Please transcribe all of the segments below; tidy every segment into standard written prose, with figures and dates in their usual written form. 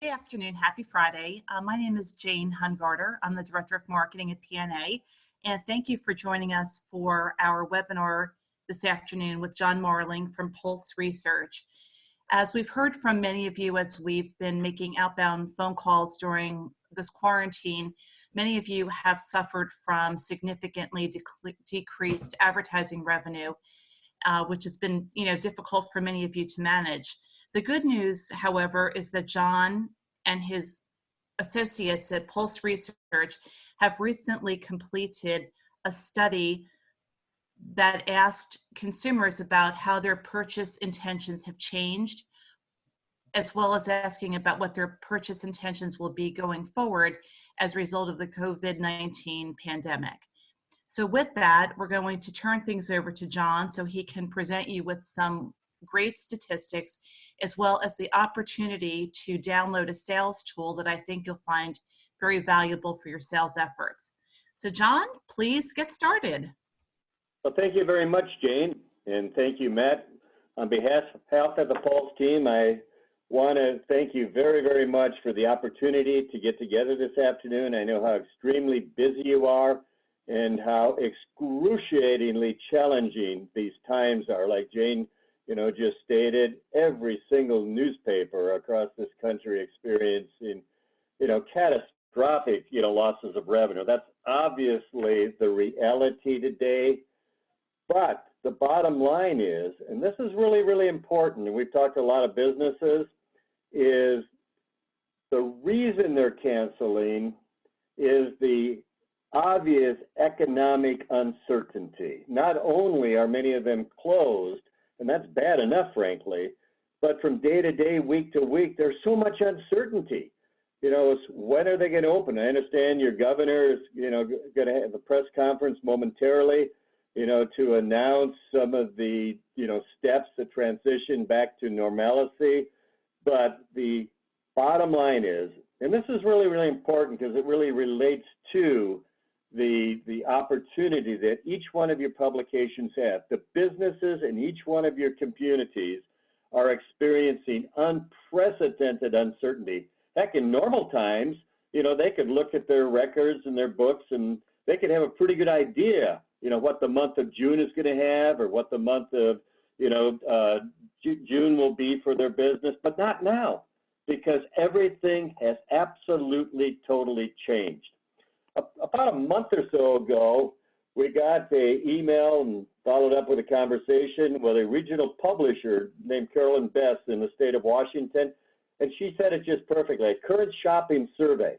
Good afternoon. Happy Friday. My name is Jane Hungarter. I'm the Director of Marketing at PNA, and thank you for joining us for our webinar this afternoon with John Marling from Pulse Research. As we've heard from many of you as we've been making outbound phone calls during this quarantine, many of you have suffered from significantly decreased advertising revenue, which has been difficult for many of you to manage. The good news, however, is that John and his associates at Pulse Research have recently completed a study that asked consumers about how their purchase intentions have changed, as well as asking about what their purchase intentions will be going forward as a result of the COVID-19 pandemic. So with that, we're going to turn things over to John so he can present you with some great statistics, as well as the opportunity to download a sales tool that I think you'll find very valuable for your sales efforts. So John, please get started. Well, thank you very much, Jane, and thank you, Matt. On behalf of the Pulse team, I want to thank you very, very much for the opportunity to get together this afternoon. I know how extremely busy you are and how excruciatingly challenging these times are. Like Jane, just stated, every single newspaper across this country experiencing, catastrophic, losses of revenue. That's obviously the reality today. But the bottom line is, and this is really, really important, and we've talked to a lot of businesses, is the reason they're canceling is the obvious economic uncertainty. Not only are many of them closed, and that's bad enough, frankly, but from day to day, week to week, there's so much uncertainty. It's when are they going to open? I understand your governor is, going to have a press conference momentarily, to announce some of the, steps to transition back to normalcy. But the bottom line is, and this is really, really important because it really relates to the opportunity that each one of your publications have. The businesses in each one of your communities are experiencing unprecedented uncertainty. Heck, in normal times, they could look at their records and their books and they could have a pretty good idea, what the month of June is going to have or what the month of, June will be for their business, but not now, because everything has absolutely, totally changed. About a month or so ago, we got an email and followed up with a conversation with a regional publisher named Carolyn Best in the state of Washington, and she said it just perfectly. A current shopping survey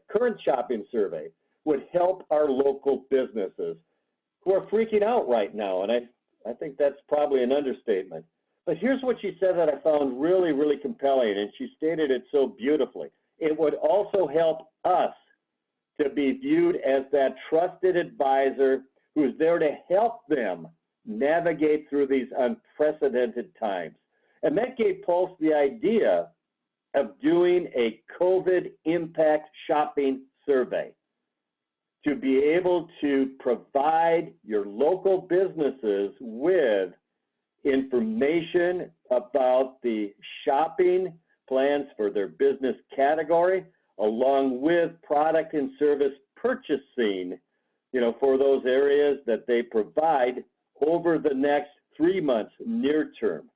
would help our local businesses who are freaking out right now, and I think that's probably an understatement. But here's what she said that I found really, really compelling, and she stated it so beautifully. It would also help us to be viewed as that trusted advisor who's there to help them navigate through these unprecedented times. And that gave Pulse the idea of doing a COVID impact shopping survey to be able to provide your local businesses with information about the shopping plans for their business category, along with product and service purchasing, for those areas that they provide over the next 3 months near term.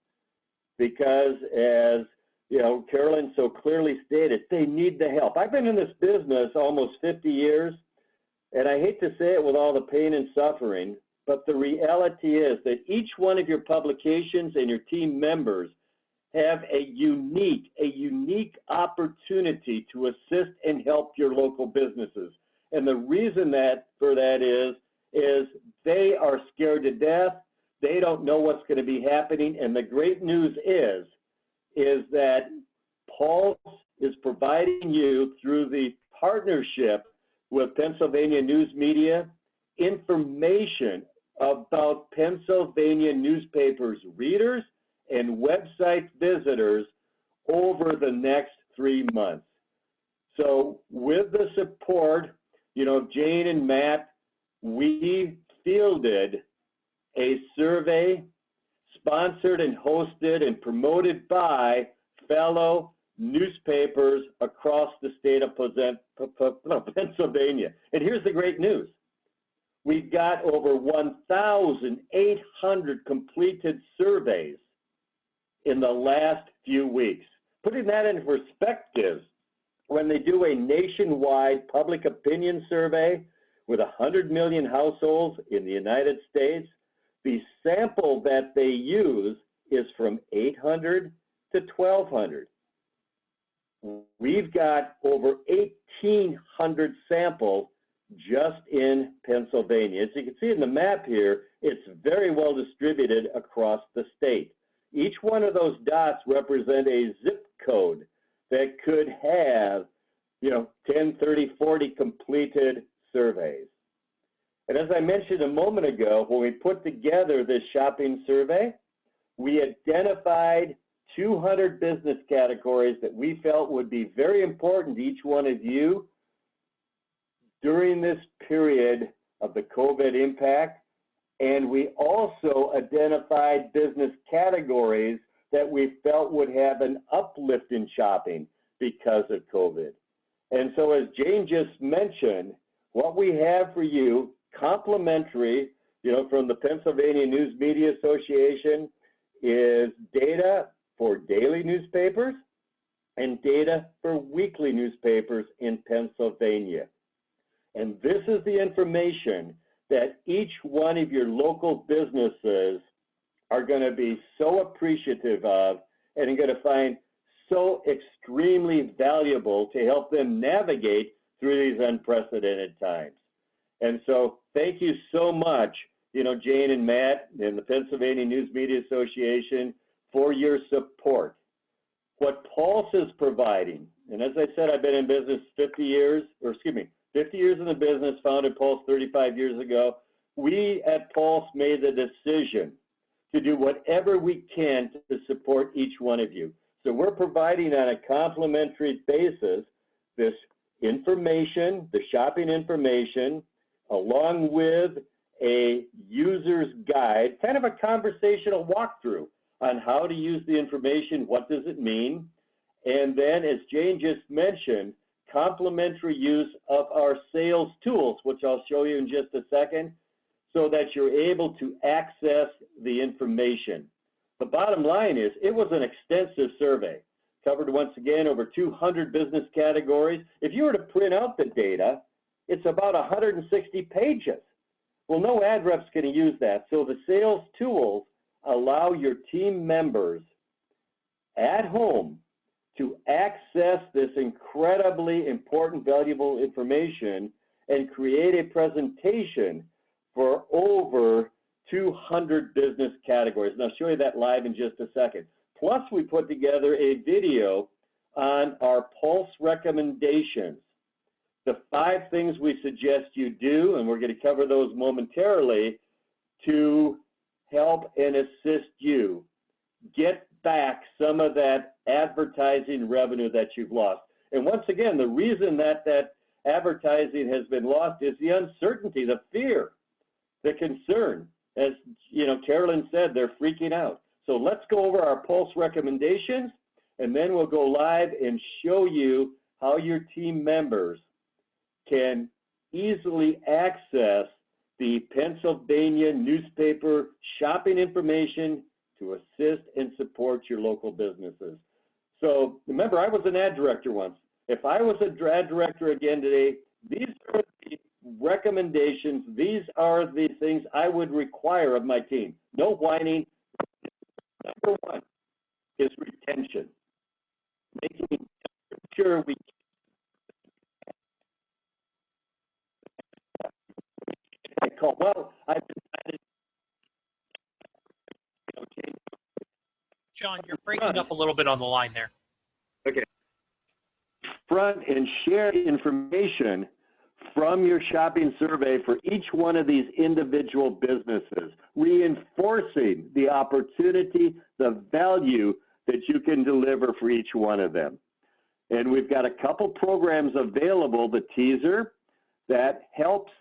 Because as Carolyn so clearly stated, they need the help. I've been in this business almost 50 years, and I hate to say it with all the pain and suffering, but the reality is that each one of your publications and your team members have a unique opportunity to assist and help your local businesses. And the reason for that is they are scared to death. They don't know what's going to be happening. And the great news is that Pulse is providing you, through the partnership with Pennsylvania News Media, information about Pennsylvania newspapers' readers and website visitors over the next 3 months. So with the support, Jane and Matt, we fielded a survey sponsored and hosted and promoted by fellow newspapers across the state of Pennsylvania. And here's the great news. We've got over 1,800 completed surveys in the last few weeks. Putting that in perspective, when they do a nationwide public opinion survey with 100 million households in the United States, the sample that they use is from 800 to 1,200. We've got over 1,800 samples just in Pennsylvania. As you can see in the map here, it's very well distributed across the state. Each one of those dots represent a zip code that could have, 10, 30, 40 completed surveys. And as I mentioned a moment ago, when we put together this shopping survey, we identified 200 business categories that we felt would be very important to each one of you during this period of the COVID impact. And we also identified business categories that we felt would have an uplift in shopping because of COVID. And so as Jane just mentioned, what we have for you, complimentary, from the Pennsylvania News Media Association, is data for daily newspapers and data for weekly newspapers in Pennsylvania. And this is the information that each one of your local businesses are going to be so appreciative of and are going to find so extremely valuable to help them navigate through these unprecedented times. And so thank you so much, Jane and Matt and the Pennsylvania News Media Association for your support. What Pulse is providing, and as I said, I've been in business 50 years in the business, founded Pulse 35 years ago. We at Pulse made the decision to do whatever we can to support each one of you. So we're providing on a complimentary basis this information, the shopping information, along with a user's guide, kind of a conversational walkthrough on how to use the information, what does it mean, and then, as Jane just mentioned, complimentary use of our sales tools, which I'll show you in just a second, so that you're able to access the information. The bottom line is, it was an extensive survey, covered once again over 200 business categories. If you were to print out the data, it's about 160 pages. Well, no ad rep's going to use that. So the sales tools allow your team members at home to access this incredibly important, valuable information and create a presentation for over 200 business categories. And I'll show you that live in just a second. Plus, we put together a video on our Pulse recommendations, the 5 things we suggest you do, and we're going to cover those momentarily, to help and assist you get back some of that advertising revenue that you've lost. And once again, the reason that advertising has been lost is the uncertainty, the fear, the concern. As Carolyn said, they're freaking out. So let's go over our Pulse recommendations, and then we'll go live and show you how your team members can easily access the Pennsylvania newspaper shopping information to assist and support your local businesses. So remember, I was an ad director once. If I was an ad director again today, these are the recommendations, these are the things I would require of my team. No whining. Number 1 is retention. Making sure we I've decided. John, you're breaking up a little bit on the line there. Okay. Front and share information from your shopping survey for each one of these individual businesses, reinforcing the opportunity, the value that you can deliver for each one of them. And we've got a couple programs available, the teaser, that helps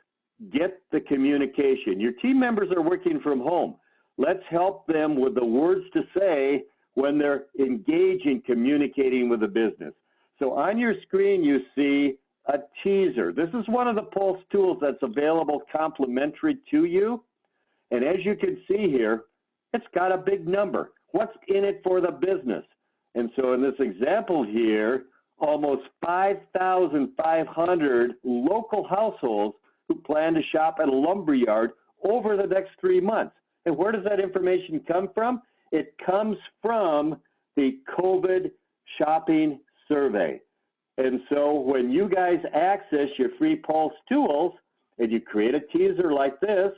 get the communication. Your team members are working from home. Let's help them with the words to say when they're engaged in communicating with the business. So on your screen, you see a teaser. This is one of the Pulse tools that's available complimentary to you. And as you can see here, it's got a big number. What's in it for the business? And so in this example here, almost 5,500 local households who plan to shop at a lumberyard over the next 3 months. And where does that information come from? It comes from the COVID shopping survey. And so when you guys access your free Pulse tools and you create a teaser like this,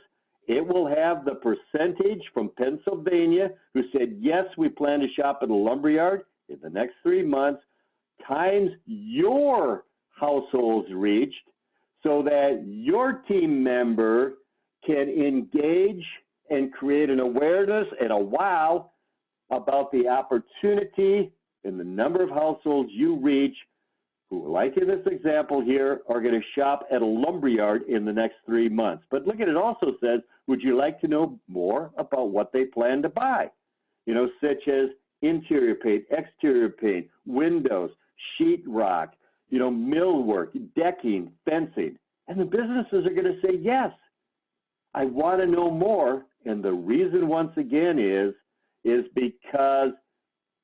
it will have the percentage from Pennsylvania who said, yes, we plan to shop at a lumberyard in the next 3 months, times your households reached, so that your team member can engage and create an awareness and a wow about the opportunity and the number of households you reach who, like in this example here, are going to shop at a lumberyard in the next 3 months. But look at it also says, would you like to know more about what they plan to buy? You know, such as interior paint, exterior paint, windows, sheetrock, you know, millwork, decking, fencing. And the businesses are going to say, yes, I want to know more. And the reason, once again, is because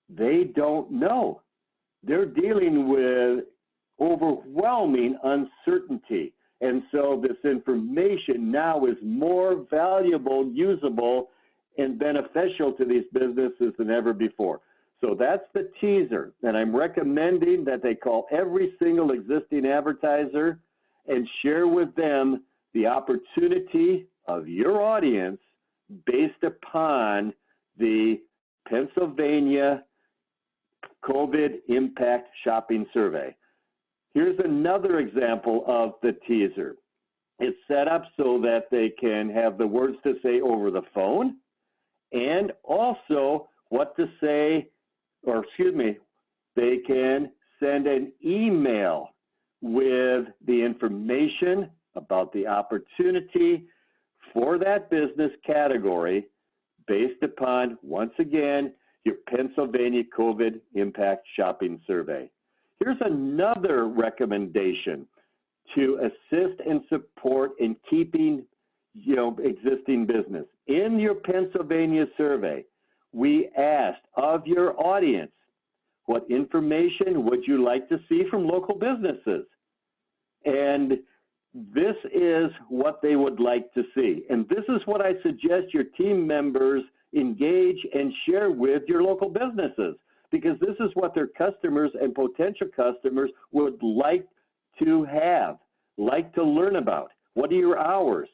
they don't know. They're dealing with overwhelming uncertainty. And so this information now is more valuable, usable, and beneficial to these businesses than ever before. So that's the teaser. And I'm recommending that they call every single existing advertiser and share with them the opportunity of your audience based upon the Pennsylvania COVID Impact Shopping Survey. Here's another example of the teaser. It's set up so that they can have the words to say over the phone and also what to say, or excuse me, they can send an email with the information about the opportunity for that business category based upon, once again, your Pennsylvania COVID Impact Shopping Survey. Here's another recommendation to assist and support in keeping, you know, existing business. In your Pennsylvania survey, we asked of your audience, what information would you like to see from local businesses? And this is what they would like to see. And this is what I suggest your team members engage and share with your local businesses, because this is what their customers and potential customers would like to have, like to learn about. What are your hours?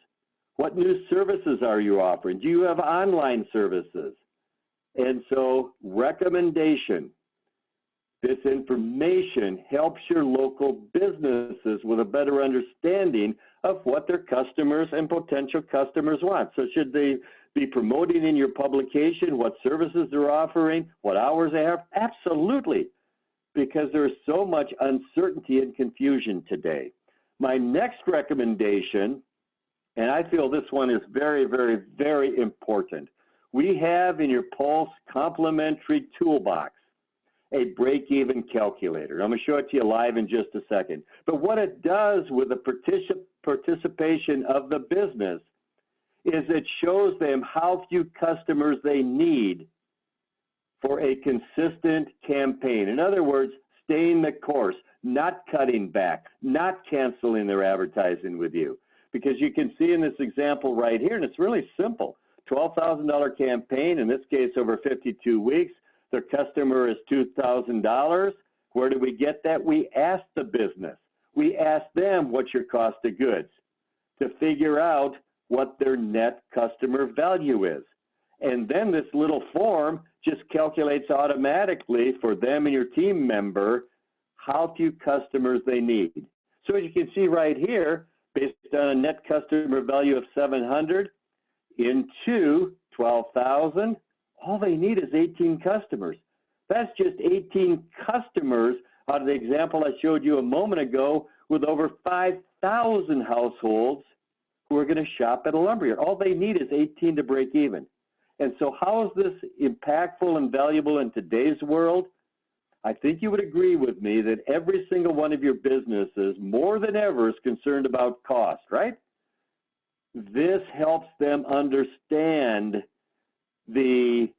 What new services are you offering? Do you have online services? And so, recommendation. This information helps your local businesses with a better understanding of what their customers and potential customers want. So should they be promoting in your publication what services they're offering, what hours they have? Absolutely, because there's so much uncertainty and confusion today. My next recommendation, and I feel this one is very, very, very important. We have in your Pulse complimentary toolbox a break-even calculator. I'm going to show it to you live in just a second. But what it does with the participation of the business is it shows them how few customers they need for a consistent campaign. In other words, staying the course, not cutting back, not canceling their advertising with you. Because you can see in this example right here, and it's really simple, $12,000 campaign, in this case over 52 weeks, their customer is $2,000. Where do we get that? We ask the business. We ask them, what's your cost of goods, to figure out what their net customer value is. And then this little form just calculates automatically for them and your team member how few customers they need. So as you can see right here, based on a net customer value of 700 into 12,000, all they need is 18 customers. That's just 18 customers out of the example I showed you a moment ago with over 5,000 households who are going to shop at a lumberyard. All they need is 18 to break even. And so how is this impactful and valuable in today's world? I think you would agree with me that every single one of your businesses, more than ever, is concerned about cost, right? This helps them understand the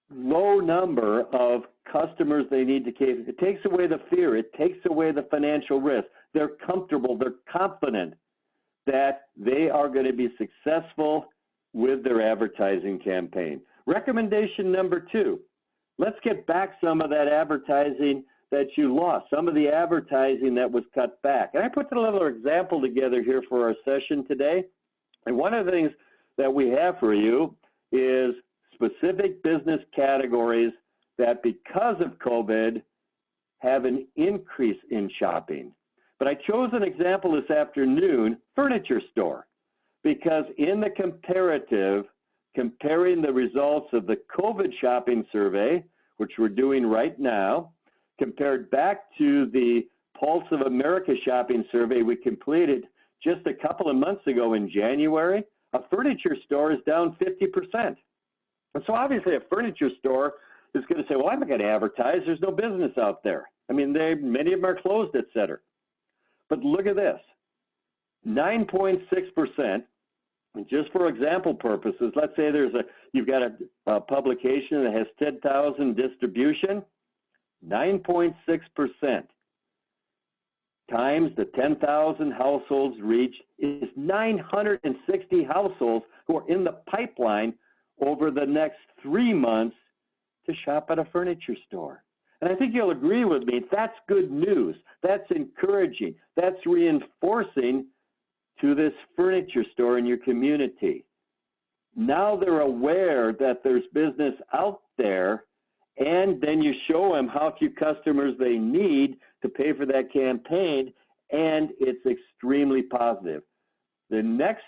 low number of customers they need to cater. It takes away the fear. It takes away the financial risk. They're comfortable. They're confident that they are going to be successful with their advertising campaign. Recommendation number 2, let's get back some of that advertising that you lost, some of the advertising that was cut back. And I put a little example together here for our session today. And one of the things that we have for you is specific business categories that because of COVID have an increase in shopping. But I chose an example this afternoon, furniture store, because in the comparative, comparing the results of the COVID shopping survey, which we're doing right now, compared back to the Pulse of America shopping survey we completed just a couple of months ago in January, a furniture store is down 50%. And so obviously a furniture store is going to say, well, I'm not going to advertise. There's no business out there. I mean, many of them are closed, et cetera. But look at this, 9.6%, just for example purposes, let's say you've got a publication that has 10,000 distribution, 9.6% times the 10,000 households reached is 960 households who are in the pipeline over the next 3 months to shop at a furniture store. And I think you'll agree with me, that's good news. That's encouraging. That's reinforcing to this furniture store in your community. Now they're aware that there's business out there, and then you show them how few customers they need to pay for that campaign, and it's extremely positive. The next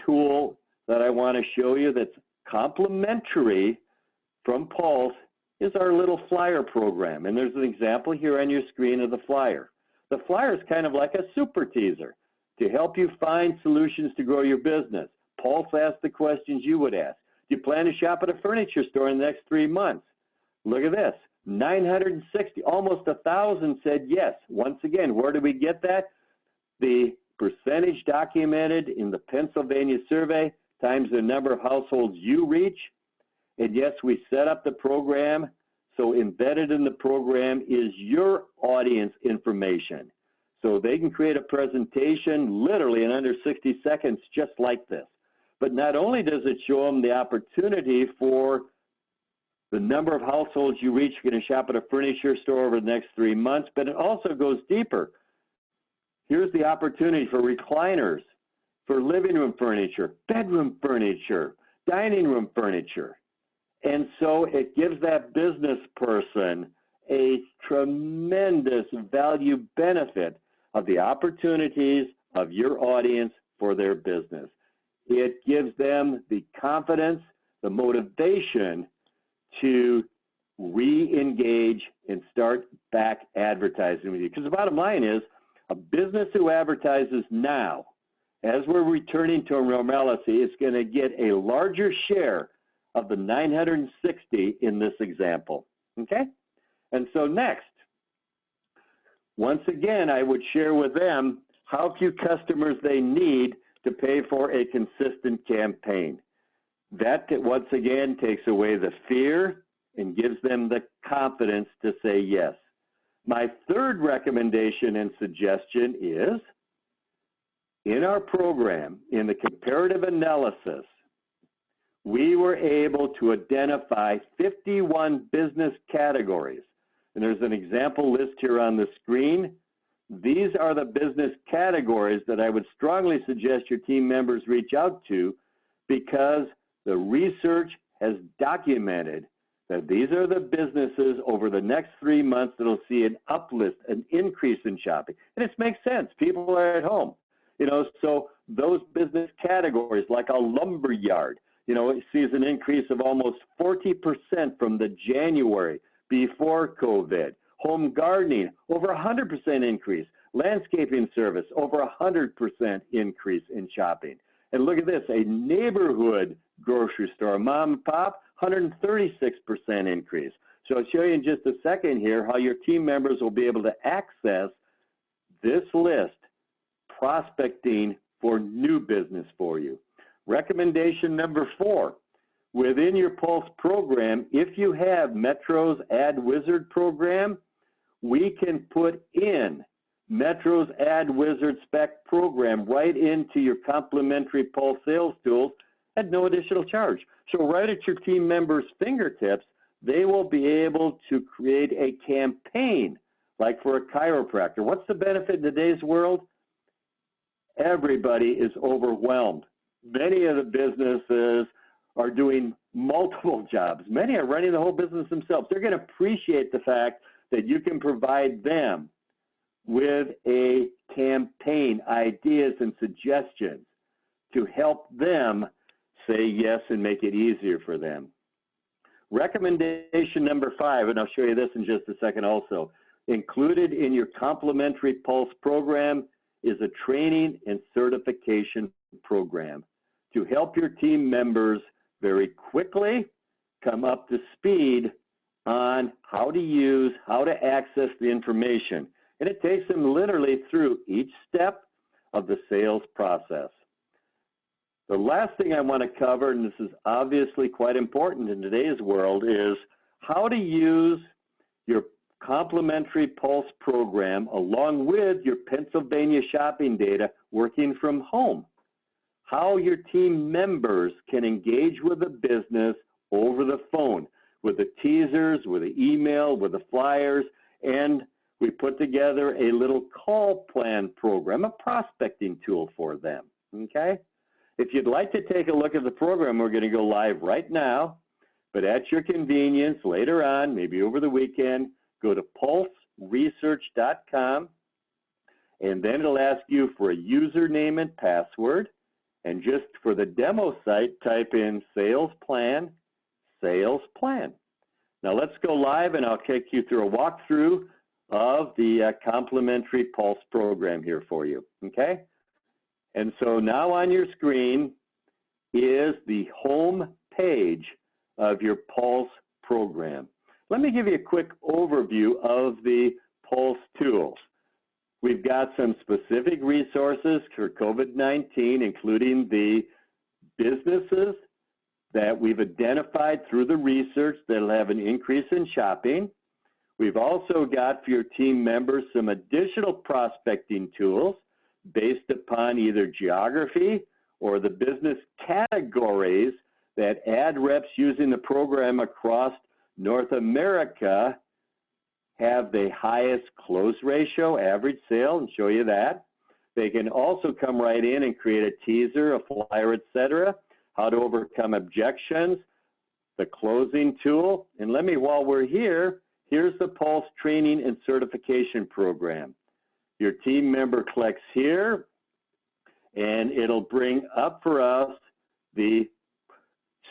tool that I want to show you that's complementary from Pulse is our little flyer program. And there's an example here on your screen of the flyer. The flyer is kind of like a super teaser to help you find solutions to grow your business. Pulse asks the questions you would ask. Do you plan to shop at a furniture store in the next 3 months? Look at this, 960, almost 1,000 said yes. Once again, where do we get that? The percentage documented in the Pennsylvania survey times the number of households you reach. And yes, we set up the program, so embedded in the program is your audience information. So they can create a presentation literally in under 60 seconds just like this. But not only does it show them the opportunity for the number of households you reach going to shop at a furniture store over the next 3 months, but it also goes deeper. Here's the opportunity for recliners, for living room furniture, bedroom furniture, dining room furniture. And so it gives that business person a tremendous value benefit of the opportunities of your audience for their business. It gives them the confidence, the motivation to re-engage and start back advertising with you. Because the bottom line is, a business who advertises now, as we're returning to normalcy, is going to get a larger share of the 960 in this example, okay? And so next, once again, I would share with them how few customers they need to pay for a consistent campaign. That, once again, takes away the fear and gives them the confidence to say yes. My third recommendation and suggestion is, in our program, in the comparative analysis, we were able to identify 51 business categories. And there's an example list here on the screen. These are the business categories that I would strongly suggest your team members reach out to, because the research has documented that these are the businesses over the next 3 months that will see an uplift, an increase in shopping. And it makes sense. People are at home. So those business categories, like a lumber yard, it sees an increase of almost 40% from the January before COVID. Home gardening, over 100% increase. Landscaping service, over 100% increase in shopping. And look at this, a neighborhood grocery store, mom and pop, 136% increase. So I'll show you in just a second here how your team members will be able to access this list, prospecting for new business for you. Recommendation number 4, within your Pulse program, if you have Metro's Ad Wizard program, we can put in Metro's Ad Wizard spec program right into your complimentary Pulse sales tools at no additional charge. So right at your team members' fingertips, they will be able to create a campaign, like for a chiropractor. What's the benefit in today's world? Everybody is overwhelmed. Many of the businesses are doing multiple jobs. Many are running the whole business themselves. They're going to appreciate the fact that you can provide them with a campaign, ideas and suggestions to help them say yes and make it easier for them. Recommendation number 5, and I'll show you this in just a second also, included in your complimentary Pulse program is a training and certification program to help your team members very quickly come up to speed on how to use, how to access the information. And it takes them literally through each step of the sales process. The last thing I want to cover, and this is obviously quite important in today's world, is how to use your complimentary Pulse program along with your Pennsylvania shopping data working from home. How your team members can engage with the business over the phone, with the teasers, with the email, with the flyers, and we put together a little call plan program, a prospecting tool for them, okay? If you'd like to take a look at the program, we're going to go live right now, but at your convenience later on, maybe over the weekend, go to pulseresearch.com, and then it'll ask you for a username and password, and just for the demo site, type in sales plan, sales plan. Now let's go live, and I'll take you through a walkthrough of the complimentary Pulse program here for you, okay? And so now on your screen is the home page of your Pulse program. Let me give you a quick overview of the Pulse tools. We've got some specific resources for COVID-19, including the businesses that we've identified through the research that'll have an increase in shopping. We've also got for your team members some additional prospecting tools based upon either geography or the business categories that ad reps using the program across North America have the highest close ratio, average sale, and show you that. They can also come right in and create a teaser, a flyer, etc., how to overcome objections, the closing tool, and let me, while we're here, here's the Pulse training and certification program. Your team member clicks here, and it'll bring up for us the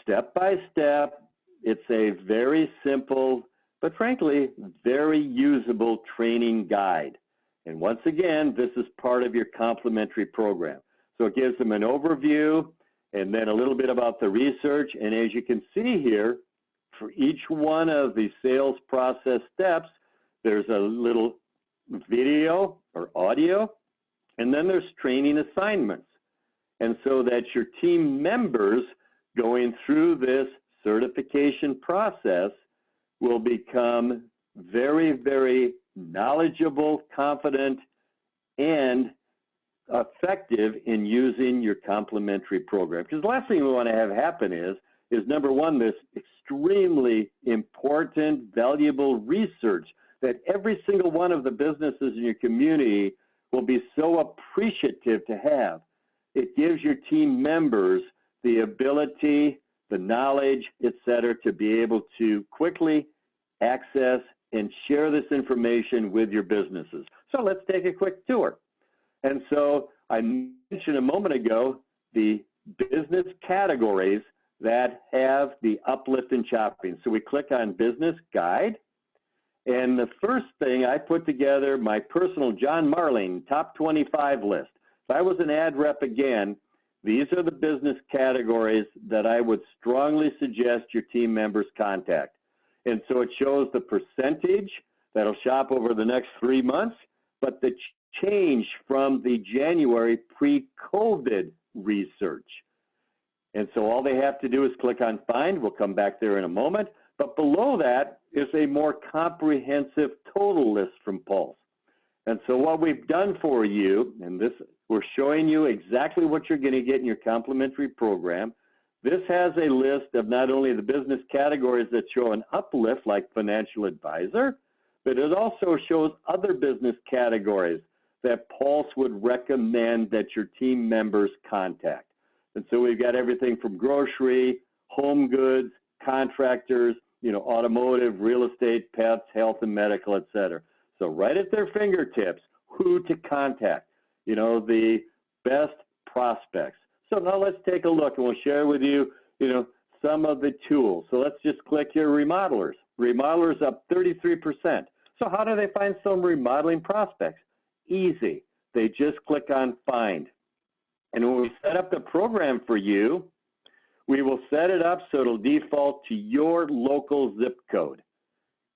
step-by-step. It's a very simple, but frankly, very usable training guide. And once again, this is part of your complimentary program. So it gives them an overview and then a little bit about the research. And as you can see here, for each one of the sales process steps, there's a little video or audio, and then there's training assignments. And so that your team members going through this certification process will become very, very knowledgeable, confident, and effective in using your complimentary program. Because the last thing we want to have happen is number one, this extremely important, valuable research that every single one of the businesses in your community will be so appreciative to have. It gives your team members the ability, the knowledge, et cetera, to be able to quickly access and share this information with your businesses. So let's take a quick tour. And so I mentioned a moment ago the business categories that have the uplift in shopping. So we click on Business Guide. And the first thing, I put together my personal John Marling top 25 list. If I was an ad rep again, these are the business categories that I would strongly suggest your team members contact. And so it shows the percentage that'll shop over the next 3 months, but the change from the January pre-COVID research. And so all they have to do is click on Find. We'll come back there in a moment. But below that is a more comprehensive total list from Pulse. And so what we've done for you, and this, we're showing you exactly what you're going to get in your complimentary program. This has a list of not only the business categories that show an uplift like financial advisor, but it also shows other business categories that Pulse would recommend that your team members contact. And so we've got everything from grocery, home goods, contractors, automotive, real estate, pets, health and medical, et cetera. So right at their fingertips, who to contact, the best prospects. So now let's take a look and we'll share with you, some of the tools. So let's just click here, remodelers. Remodelers up 33%. So how do they find some remodeling prospects? Easy. They just click on Find. And when we set up the program for you, we will set it up so it'll default to your local zip code.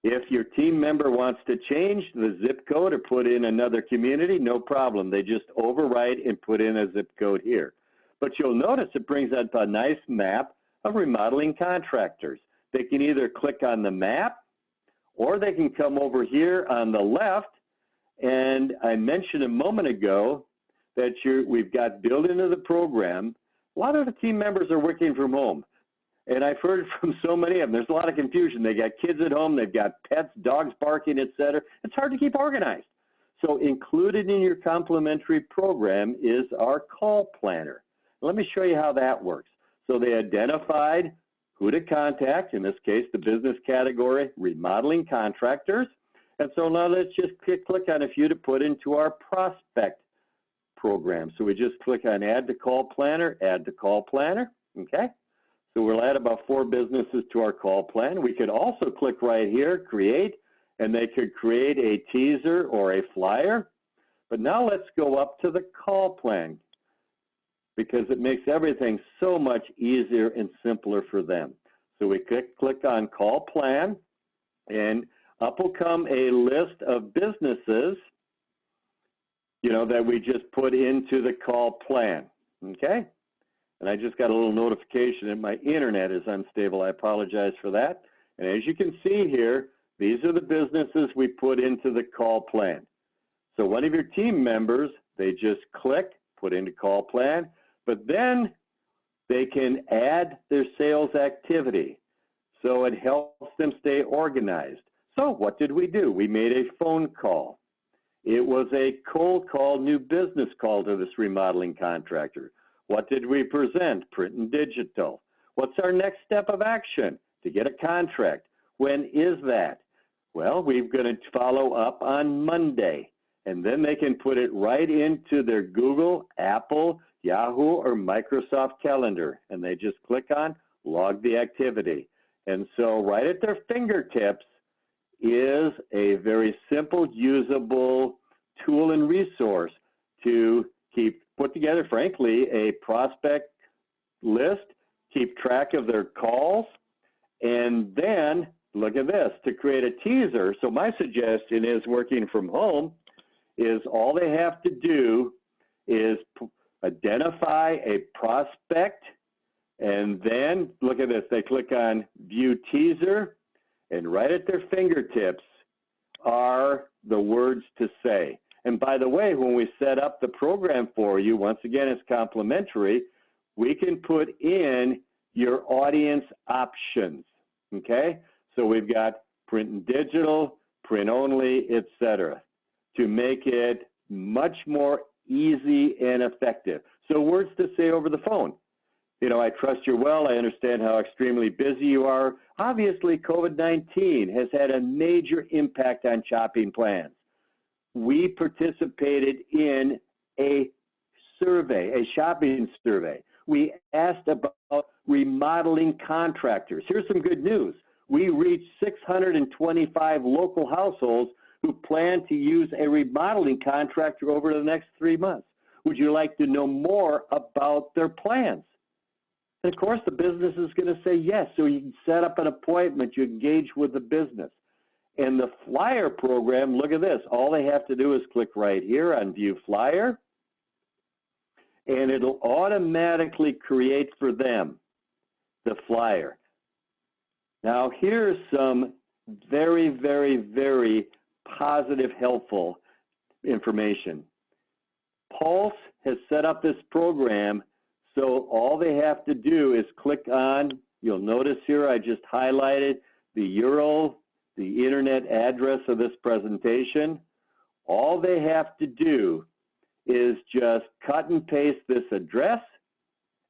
If your team member wants to change the zip code or put in another community, no problem. They just overwrite and put in a zip code here. But you'll notice it brings up a nice map of remodeling contractors. They can either click on the map or they can come over here on the left. And I mentioned a moment ago that we've got built into the program. A lot of the team members are working from home. And I've heard from so many of them, there's a lot of confusion. They got kids at home, they've got pets, dogs barking, et cetera. It's hard to keep organized. So included in your complimentary program is our call planner. Let me show you how that works. So they identified who to contact, in this case, the business category, remodeling contractors. And so now let's just click on a few to put into our prospect program. So we just click on Add to Call Planner, Add to Call Planner, okay? So we'll add about 4 businesses to our call plan. We could also click right here, Create, and they could create a teaser or a flyer. But now let's go up to the call plan because it makes everything so much easier and simpler for them. So we click on Call Plan, and up will come a list of businesses, that we just put into the call plan, okay? And I just got a little notification that my internet is unstable. I apologize for that. And as you can see here, these are the businesses we put into the call plan. So one of your team members, they just click, put into call plan, but then they can add their sales activity. So it helps them stay organized. So what did we do? We made a phone call. It was a cold call, new business call to this remodeling contractor. What did we present? Print and digital. What's our next step of action? To get a contract. When is that? Well, we're going to follow up on Monday. And then they can put it right into their Google, Apple, Yahoo, or Microsoft calendar. And they just click on Log the Activity. And so right at their fingertips is a very simple, usable tool and resource to put together, frankly, a prospect list, keep track of their calls, and then look at this, to create a teaser. So my suggestion is, working from home, is all they have to do is identify a prospect, and then look at this, they click on View Teaser, and right at their fingertips are the words to say. And by the way, when we set up the program for you, once again, it's complimentary, we can put in your audience options, okay? So we've got print and digital, print only, etc., to make it much more easy and effective. So words to say over the phone. I trust you're well. I understand how extremely busy you are. Obviously, COVID-19 has had a major impact on shopping plans. We participated in a survey, a shopping survey. We asked about remodeling contractors. Here's some good news. We reached 625 local households who plan to use a remodeling contractor over the next 3 months. Would you like to know more about their plans? And of course, the business is going to say yes. So you can set up an appointment, you engage with the business. And the flyer program, look at this. All they have to do is click right here on View Flyer, and it'll automatically create for them the flyer. Now, here's some very, very, very positive, helpful information. Pulse has set up this program, so all they have to do is click on, you'll notice here I just highlighted the URL, the internet address of this presentation. All they have to do is just cut and paste this address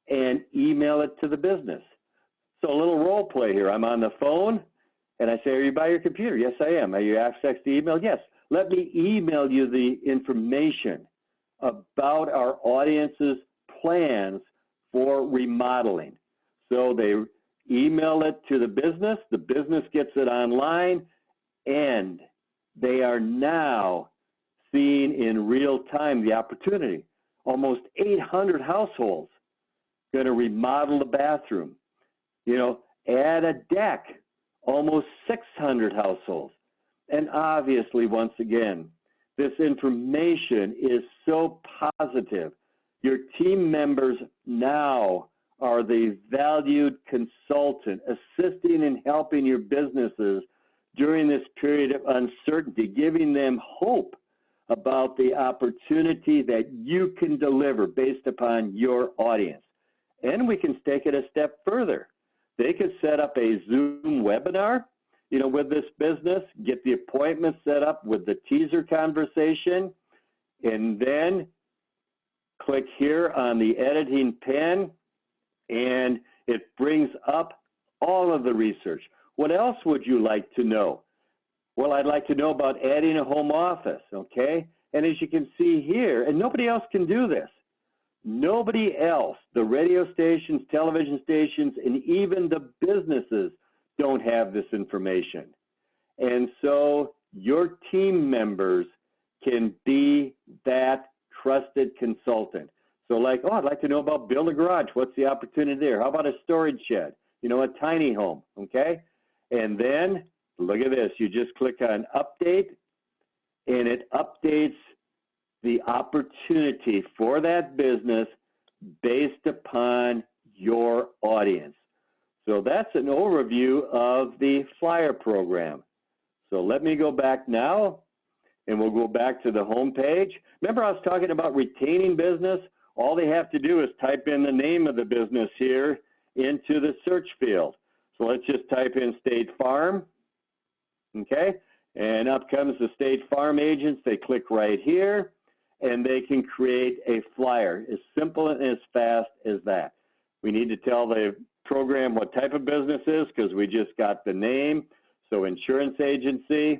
and email it to the business. So a little role play here. I'm on the phone and I say, are you by your computer? Yes, I am. Are you accessed the email? Yes. Let me email you the information about our audience's plans for remodeling. So they email it to the business gets it online, and they are now seeing in real time the opportunity. Almost 800 households going to remodel the bathroom. You know, add a deck, almost 600 households. And obviously, once again, this information is so positive. Your team members now are the valued consultant assisting and helping your businesses during this period of uncertainty, giving them hope about the opportunity that you can deliver based upon your audience. And we can take it a step further. They could set up a Zoom webinar, you know, with this business, get the appointment set up with the teaser conversation, and then click here on the editing pen, and it brings up all of the research. What else would you like to know? Well, I'd like to know about adding a home office, okay? And as you can see here, and nobody else can do this. Nobody else, the radio stations, television stations, and even the businesses don't have this information. And so your team members can be that trusted consultant. So like, oh, I'd like to know about build a garage. What's the opportunity there? How about a storage shed? You know, a tiny home, okay? And then look at this. You just click on update, and it updates the opportunity for that business based upon your audience. So that's an overview of the flyer program. So let me go back now, and we'll go back to the home page. Remember I was talking about retaining business? All they have to do is type in the name of the business here into the search field. So let's just type in State Farm, okay? And up comes the State Farm agents. They click right here, and they can create a flyer, as simple and as fast as that. We need to tell the program what type of business is because we just got the name, so insurance agency.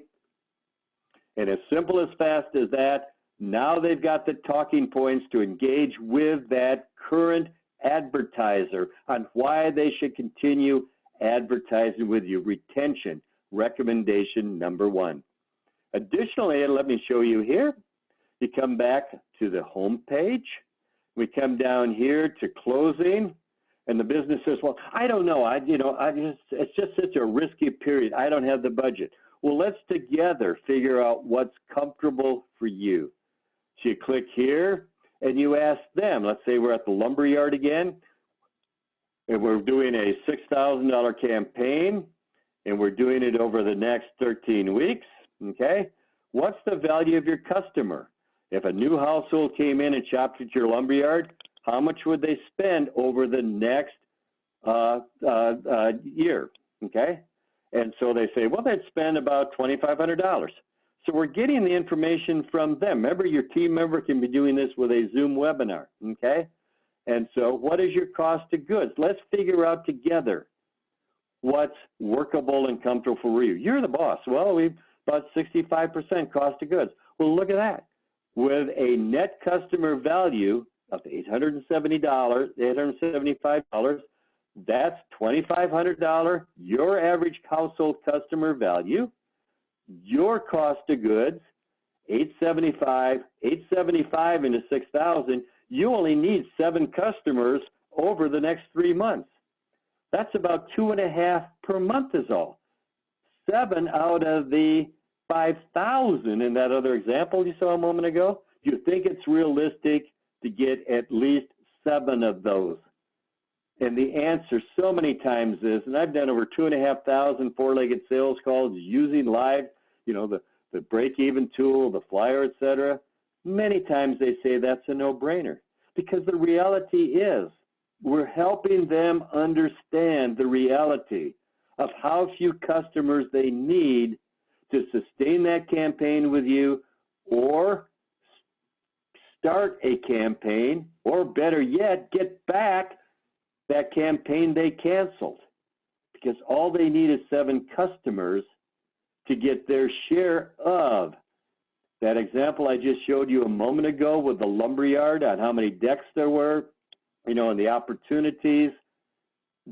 And as simple as fast as that, now they've got the talking points to engage with that current advertiser on why they should continue advertising with you. Retention, recommendation number one. Additionally, let me show you here. You come back to the home page. We come down here to closing, and the business says, well, I don't know. It's just such a risky period. I don't have the budget. Well, let's together figure out what's comfortable for you. So you click here, and you ask them. Let's say we're at the lumber yard again, and we're doing a $6,000 campaign, and we're doing it over the next 13 weeks, okay? What's the value of your customer? If a new household came in and shopped at your lumberyard, how much would they spend over the next year, okay? And so they say, well, they'd spend about $2,500. So we're getting the information from them. Remember, your team member can be doing this with a Zoom webinar, okay? And so what is your cost of goods? Let's figure out together what's workable and comfortable for you. You're the boss. Well, we've about 65% cost of goods. Well, look at that. With a net customer value of $875, that's $2,500, your average household customer value, your cost of goods, 875, 875 into 6,000, you only need 7 customers over the next 3 months. That's about 2.5 per month is all. 7 out of the 5,000 in that other example you saw a moment ago. Do you think it's realistic to get at least 7 of those? And the answer so many times is, and I've done over 2,500 four-legged sales calls using live, the break-even tool, the flyer, etc. Many times they say that's a no-brainer, because the reality is we're helping them understand the reality of how few customers they need to sustain that campaign with you, or start a campaign, or better yet, get back that campaign they canceled. Because all they need is 7 customers to get their share of that example I just showed you a moment ago with the lumberyard on how many decks there were, and the opportunities.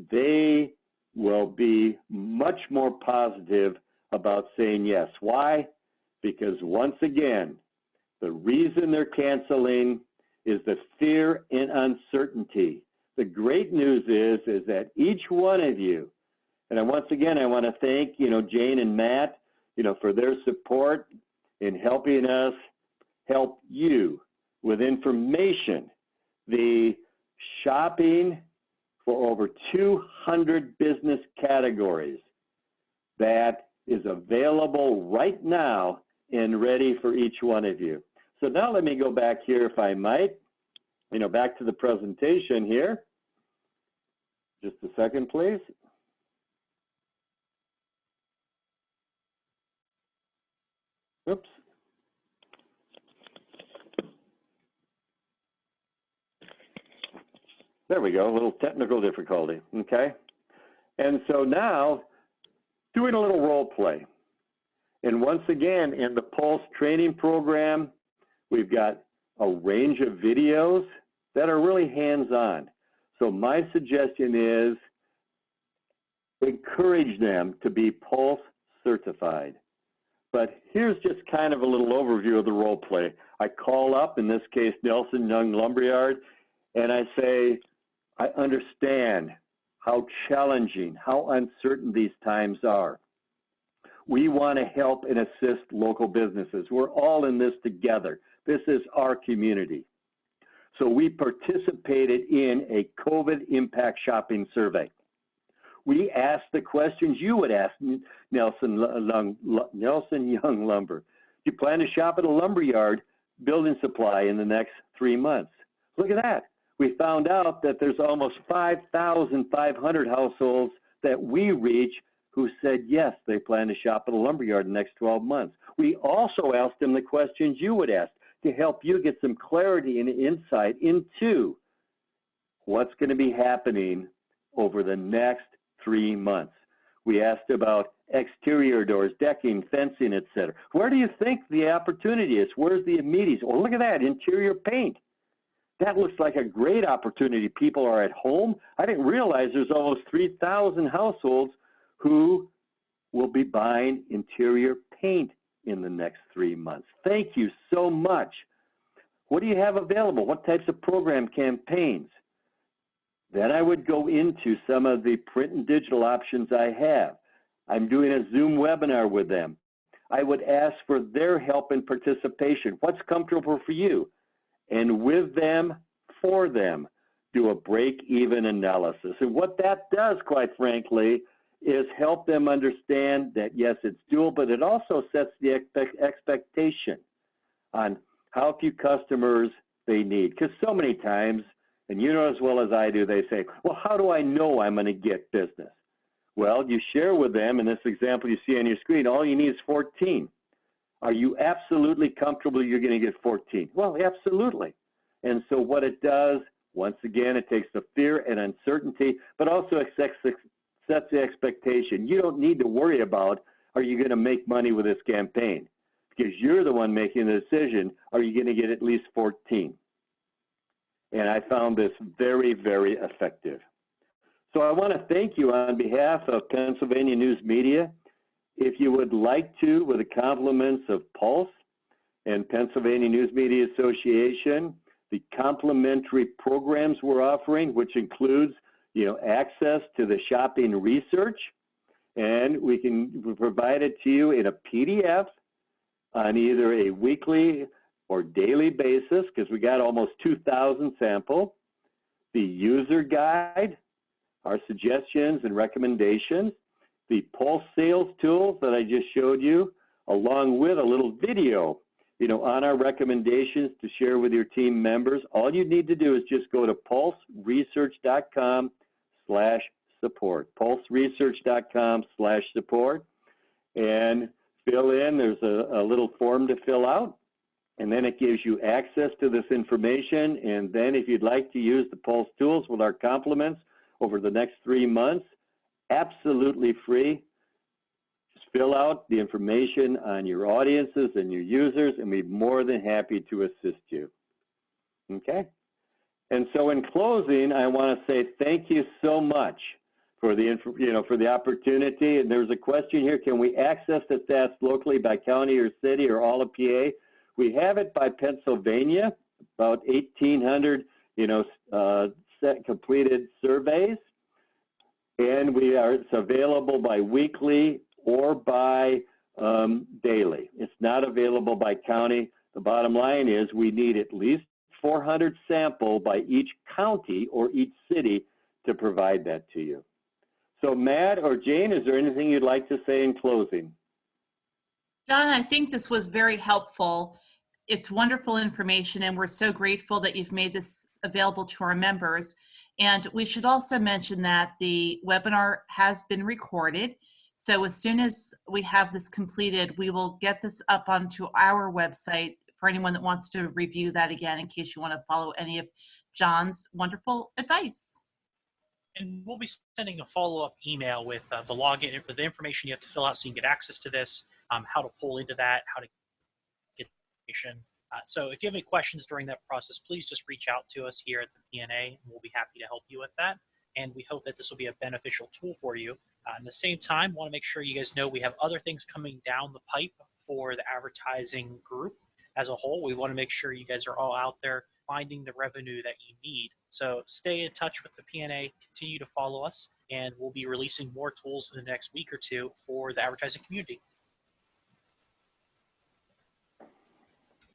They will be much more positive about saying yes. Why? Because once again, the reason they're canceling is the fear and uncertainty. The great news is that each one of you, and once again, I want to thank, Jane and Matt, for their support in helping us help you with information. The shopping for over 200 business categories that is available right now and ready for each one of you. So now let me go back here, if I might, back to the presentation here. Just a second, please. Oops. There we go, a little technical difficulty, okay? And so now, doing a little role play. And once again, in the Pulse training program, we've got a range of videos that are really hands-on. So my suggestion is encourage them to be Pulse certified. But here's just kind of a little overview of the role play. I call up, in this case, Nelson Young Lumberyard, and I say, I understand how challenging, how uncertain these times are. We want to help and assist local businesses. We're all in this together. This is our community. So we participated in a COVID impact shopping survey. We asked the questions you would ask Nelson Young Lumber. Do you plan to shop at a lumberyard building supply in the next 3 months? Look at that. We found out that there's almost 5,500 households that we reach who said yes, they plan to shop at a lumberyard in the next 12 months. We also asked them the questions you would ask to help you get some clarity and insight into what's going to be happening over the next 3 months. We asked about exterior doors, decking, fencing, etc. Where do you think the opportunity is? Where's the immediate? Oh, look at that, interior paint. That looks like a great opportunity. People are at home. I didn't realize there's almost 3,000 households who will be buying interior paint in the next 3 months. Thank you so much. What do you have available? What types of program campaigns? Then I would go into some of the print and digital options I have. I'm doing a Zoom webinar with them. I would ask for their help and participation. What's comfortable for you? And with them, for them, do a break-even analysis. And what that does, quite frankly, is help them understand that, yes, it's doable, but it also sets the expectation on how few customers they need. Because so many times, and you know as well as I do, they say, well, how do I know I'm going to get business? Well, you share with them, in this example you see on your screen, all you need is 14. Are you absolutely comfortable you're going to get 14? Well, absolutely. And so what it does, once again, it takes the fear and uncertainty, but also sets the expectation. You don't need to worry about, are you going to make money with this campaign? Because you're the one making the decision, are you going to get at least 14? And I found this very, very effective. So I want to thank you on behalf of Pennsylvania News Media. If you would like to, with the compliments of Pulse, and Pennsylvania News Media Association, the complimentary programs we're offering, which includes, access to the shopping research, and we provide it to you in a PDF on either a weekly or daily basis, because we got almost 2,000 sample, the user guide, our suggestions and recommendations, the Pulse sales tools that I just showed you, along with a little video, on our recommendations to share with your team members. All you need to do is just go to pulseresearch.com/support, pulseresearch.com/support, and fill in. There's a little form to fill out, and then it gives you access to this information. And then if you'd like to use the Pulse tools with our compliments over the next 3 months, absolutely free. Just fill out the information on your audiences and your users, and we'd be more than happy to assist you. Okay? And so in closing, I want to say thank you so much for the for the opportunity. And there's a question here: can we access the stats locally by county or city or all of PA? We have it by Pennsylvania, about 1,800 completed surveys, and it's available by weekly or by daily. It's not available by county. The bottom line is we need at least 400 sample by each county or each city to provide that to you. So Matt or Jane, is there anything you'd like to say in closing? John, I think this was very helpful. It's wonderful information, and we're so grateful that you've made this available to our members. And we should also mention that the webinar has been recorded. So as soon as we have this completed, we will get this up onto our website for anyone that wants to review that again, in case you want to follow any of John's wonderful advice. And we'll be sending a follow-up email with the login, with the information you have to fill out so you can get access to this, how to pull into that, how to get information. So if you have any questions during that process, please just reach out to us here at the PNA, and we'll be happy to help you with that. And we hope that this will be a beneficial tool for you. At the same time, want to make sure you guys know we have other things coming down the pipe for the advertising group as a whole. We want to make sure you guys are all out there finding the revenue that you need. So stay in touch with the PNA, continue to follow us, and we'll be releasing more tools in the next week or two for the advertising community.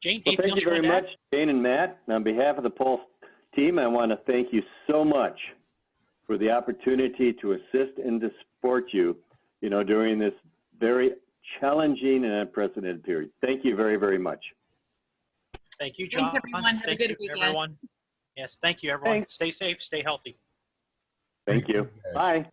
Jane, well, thank you very much, Jane and Matt. On behalf of the Pulse team, I want to thank you so much for the opportunity to assist and to support you, during this very challenging and unprecedented period. Thank you very, very much. Thank you, John. Thanks, everyone. Have a good weekend. Everyone. Yes, thank you, everyone. Thanks. Stay safe, stay healthy. Thank you. Bye.